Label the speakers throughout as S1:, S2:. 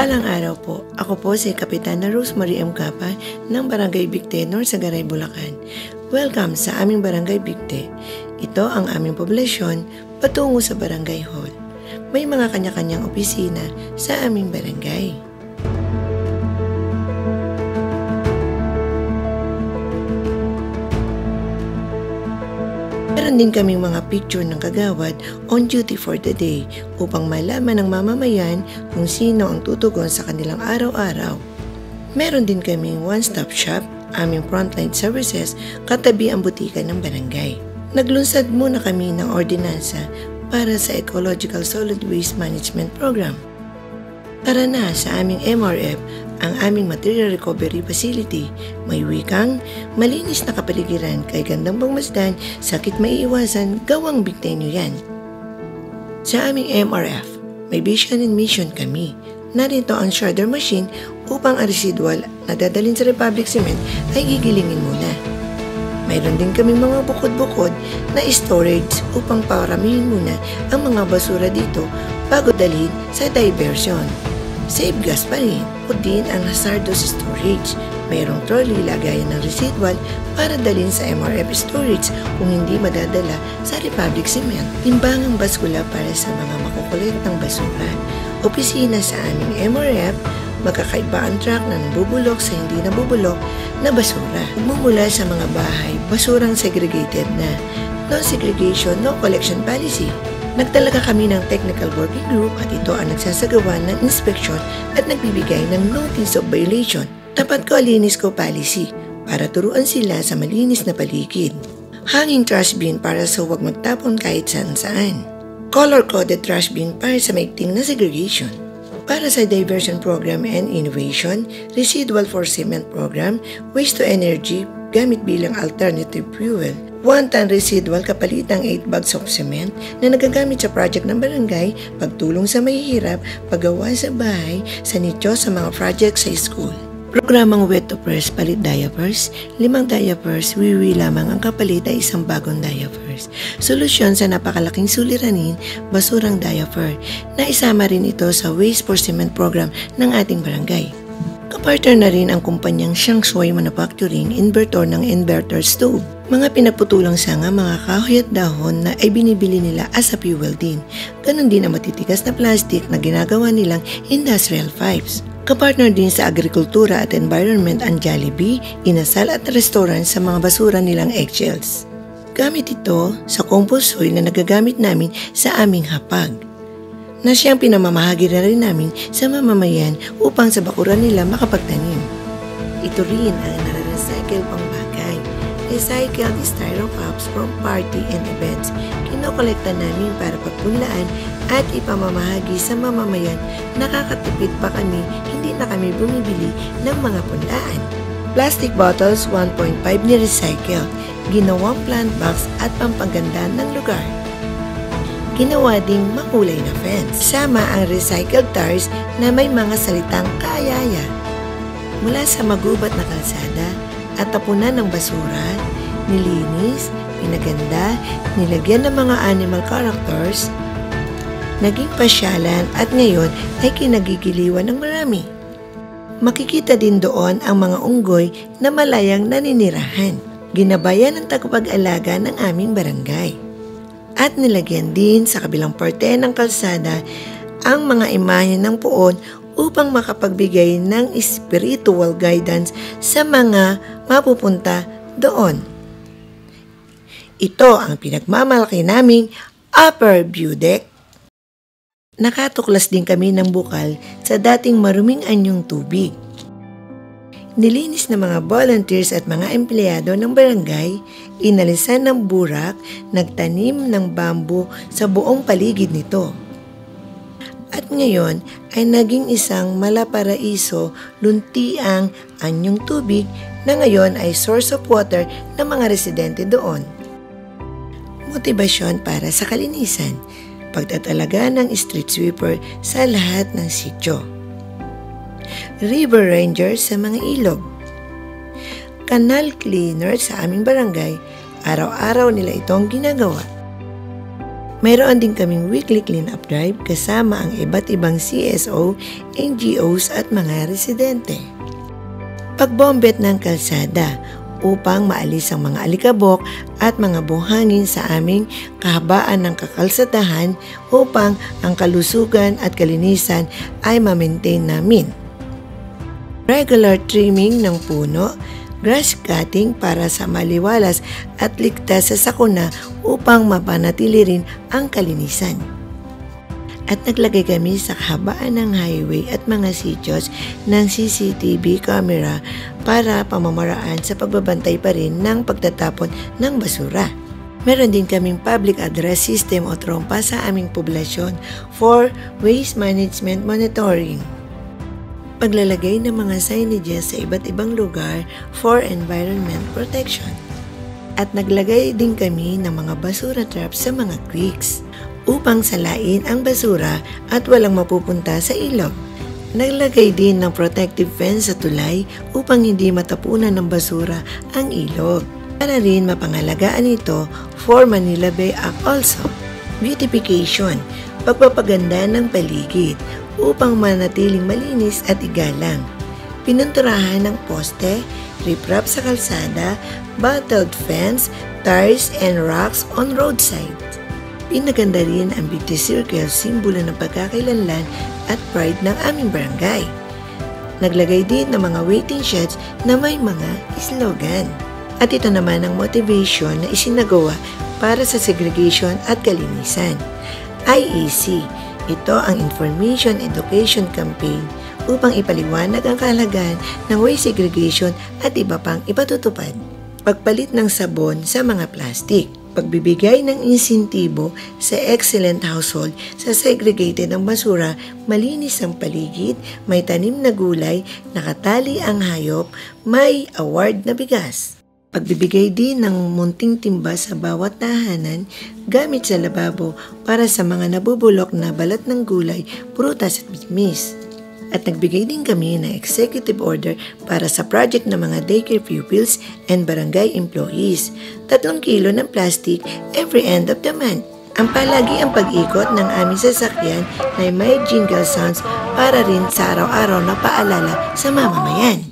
S1: Mapagpalang araw po. Ako po si Kapitana Rosemary M. Capa ng Barangay Bicte, Norsagaray, Bulacan. Welcome sa aming Barangay Bicte. Ito ang aming poblasyon patungo sa Barangay Hall. May mga kanya-kanyang opisina sa aming barangay. Meron din kaming mga picture ng kagawad on duty for the day upang malaman ng mamamayan kung sino ang tutugon sa kanilang araw-araw. Meron din kaming one-stop shop, aming frontline services, katabi ang butika ng barangay. Naglunsad muna kami ng ordinansa para sa Ecological Solid Waste Management Program. Tara na sa aming MRF, ang aming Material Recovery Facility. May wikang, malinis na kapaligiran, kay gandang pagmasdan, sakit maiiwasan, gawang Bicte nyo yan. Sa aming MRF, may vision and mission kami. Narito ang shredder machine upang ang residual na dadalhin sa Republic Cement ay gigilingin muna. Mayroon din kaming mga bukod-bukod na storage upang paramihin muna ang mga basura dito bago dalhin sa diversion. Save gas pa rin o din ang hazardous storage. Mayroong trolley lagayan ng residual para dalhin sa MRF storage kung hindi madadala sa Republic Cement. Timbangang baskula para sa mga makukulit ng basura. Opisina sa aming MRF, magkakaiba ang truck na nabubulok sa hindi nabubulok na basura. Mumula sa mga bahay, basurang segregated na. No segregation, no collection policy. Nagtalaga kami ng technical working group at ito ang nagsasagawa ng inspection at nagbibigay ng notice of violation. Tapat ko alinis ko policy para turuan sila sa malinis na paligid. Hanging trash bin para sa huwag magtapon kahit saan-saan. Color-coded trash bin para sa maigting na segregation. Para sa diversion program and innovation, residual for cement program, waste to energy gamit bilang alternative fuel. 1-ton residual kapalitang 8 bags of cement na nagagamit sa project ng barangay, pagtulong sa mahihirap, paggawa sa bahay, sanityo sa mga project sa school. Programang wet to press palit diapers, 5 diapers, wiwi lamang ang kapalit ay 1 bagong diapers. Solusyon sa napakalaking suliranin, basurang diaper, na isama rin ito sa waste for cement program ng ating barangay. Kapartner na rin ang kumpanyang Shangshui Manufacturing inverter ng inverter stove. Mga pinagputulang sanga, mga kahoy at dahon na ay binibili nila as a fuel din. Ganon din ang matitigas na plastic na ginagawa nilang industrial pipes. Kapartner din sa agrikultura at environment ang Jollibee, inasal at restaurant sa mga basura nilang eggshells. Gamit ito sa compost soil na nagagamit namin sa aming hapag, na siyang pinamamahagi na rin namin sa mamamayan upang sa bakuran nila makapagtanim. Ito rin ang nare-recycle pang bagay. Recycled styro cups from party and events. Kinokolekta namin para pagpunlaan at ipamamahagi sa mamamayan. Nakakatipid pa kami, hindi na kami bumibili ng mga punlaan. Plastic bottles 1.5 ni-recycle. Ginawang plant box at pampaganda ng lugar. Ginawa ding makulay na fence. Sama ang recycled tires na may mga salitang kaayaya. Mula sa magubat na kalsada at tapunan ng basura, nilinis, pinaganda, nilagyan ng mga animal characters, naging pasyalan at ngayon ay kinagigiliwan ng marami. Makikita din doon ang mga unggoy na malayang naninirahan. Ginabayan ng tagapag-alaga ng aming barangay. At nilagyan din sa kabilang parte ng kalsada ang mga imahe ng puon upang makapagbigay ng spiritual guidance sa mga mapupunta doon. Ito ang pinagmamalaki naming upper view deck. Nakatuklas din kami ng bukal sa dating maruming anyong tubig. Nilinis ng mga volunteers at mga empleyado ng barangay, inalisan ng burak, nagtanim ng bamboo sa buong paligid nito. At ngayon ay naging isang malaparaiso, luntiang anyong tubig na ngayon ay source of water ng mga residente doon. Motibasyon para sa kalinisan, pagtatalaga ng street sweeper sa lahat ng sityo. River ranger sa mga ilog. Canal cleaner sa aming barangay, araw-araw nila itong ginagawa. Mayroon din kaming weekly clean-up drive kasama ang iba't ibang CSO, NGOs at mga residente. Pagbombet ng kalsada upang maalis ang mga alikabok at mga buhangin sa aming kahabaan ng kakalsadahan upang ang kalusugan at kalinisan ay ma-maintain namin. Regular trimming ng puno, grass cutting para sa maliwalas at ligtas sa sakuna upang mapanatili rin ang kalinisan. At naglagay kami sa kahabaan ng highway at mga sityos ng CCTV camera para pamamaraan sa pagbabantay pa rin ng pagtatapon ng basura. Meron din kaming public address system o trompa sa aming poblasyon for waste management monitoring. Paglalagay ng mga signages sa iba't ibang lugar for environment protection. At naglagay din kami ng mga basura traps sa mga creeks upang salain ang basura at walang mapupunta sa ilog. Naglagay din ng protective fence sa tulay upang hindi matapunan ng basura ang ilog. Para rin mapangalagaan ito for Manila Bay Act also. Beautification, pagpapaganda ng paligid upang manatiling malinis at igalang. Pinunturahan ng poste, riprap sa kalsada, battled fence, tires and rocks on roadside. Pinaganda rin ang beauty circle, simbolo ng pagkakailanlan at pride ng aming barangay. Naglagay din ng mga waiting sheds na may mga slogan. At ito naman ang motivation na isinagawa para sa segregation at kalinisan. IEC, ito ang Information Education Campaign upang ipaliwanag ang kahalagahan ng waste segregation at iba pang ipatutupad. Pagpalit ng sabon sa mga plastik. Pagbibigay ng insentibo sa excellent household sa segregated ang basura, malinis ang paligid, may tanim na gulay, nakatali ang hayop, may award na bigas. Pagbibigay din ng munting timba sa bawat tahanan gamit sa lababo para sa mga nabubulok na balat ng gulay, prutas at bismis. At nagbigay din kami ng executive order para sa project ng mga daycare pupils and barangay employees. 3 kilo ng plastic every end of the month. Ang palagi ang pag-ikot ng aming sasakyan na may jingle sounds para rin sa araw-araw na paalala sa mamamayan.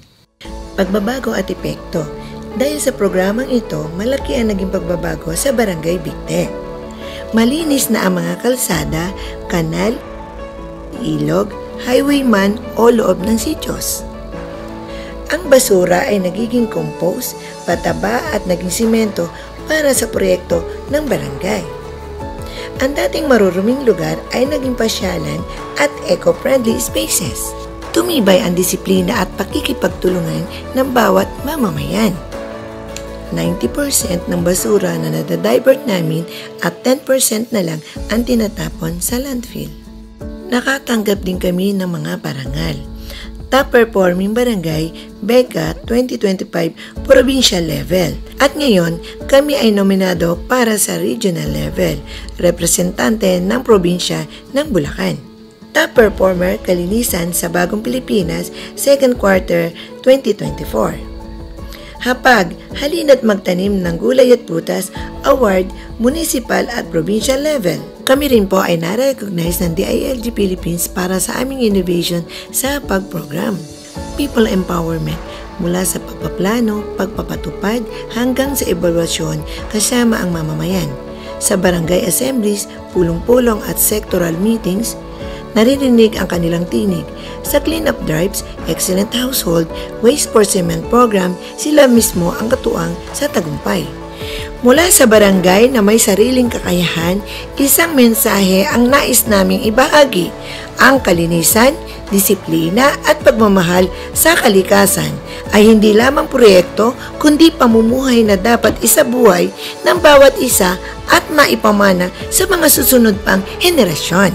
S1: Pagbabago at epekto. Dahil sa programang ito, malaki ang naging pagbabago sa Barangay Bicte. Malinis na ang mga kalsada, kanal, ilog, highway man o loob ng sityos. Ang basura ay nagiging compost, pataba at naging simento para sa proyekto ng barangay. Ang dating maruruming lugar ay naging pasyalan at eco-friendly spaces. Tumibay ang disiplina at pakikipagtulungan ng bawat mamamayan. 90% ng basura na nadadivert namin at 10% na lang ang tinatapon sa landfill. Nakatanggap din kami ng mga parangal. Top Performing Barangay, BECA 2025 Provincial Level. At ngayon, kami ay nominado para sa Regional Level, representante ng probinsya ng Bulacan. Top Performer Kalinisan sa Bagong Pilipinas, 2nd Quarter 2024. Hapag, halina't magtanim ng gulay at prutas, award, municipal at provincial level. Kami rin po ay na-recognize ng DILG Philippines para sa aming innovation sa PAG-program. People Empowerment, mula sa pagpaplano, pagpapatupad hanggang sa evaluasyon kasama ang mamamayan. Sa barangay assemblies, pulong-pulong at sectoral meetings, naririnig ang kanilang tinig. Sa clean-up drives, excellent household, waste for cement program, sila mismo ang katuwang sa tagumpay. Mula sa barangay na may sariling kakayahan, isang mensahe ang nais naming ibahagi. Ang kalinisan, disiplina at pagmamahal sa kalikasan ay hindi lamang proyekto kundi pamumuhay na dapat isabuhay ng bawat isa at maipamana sa mga susunod pang henerasyon.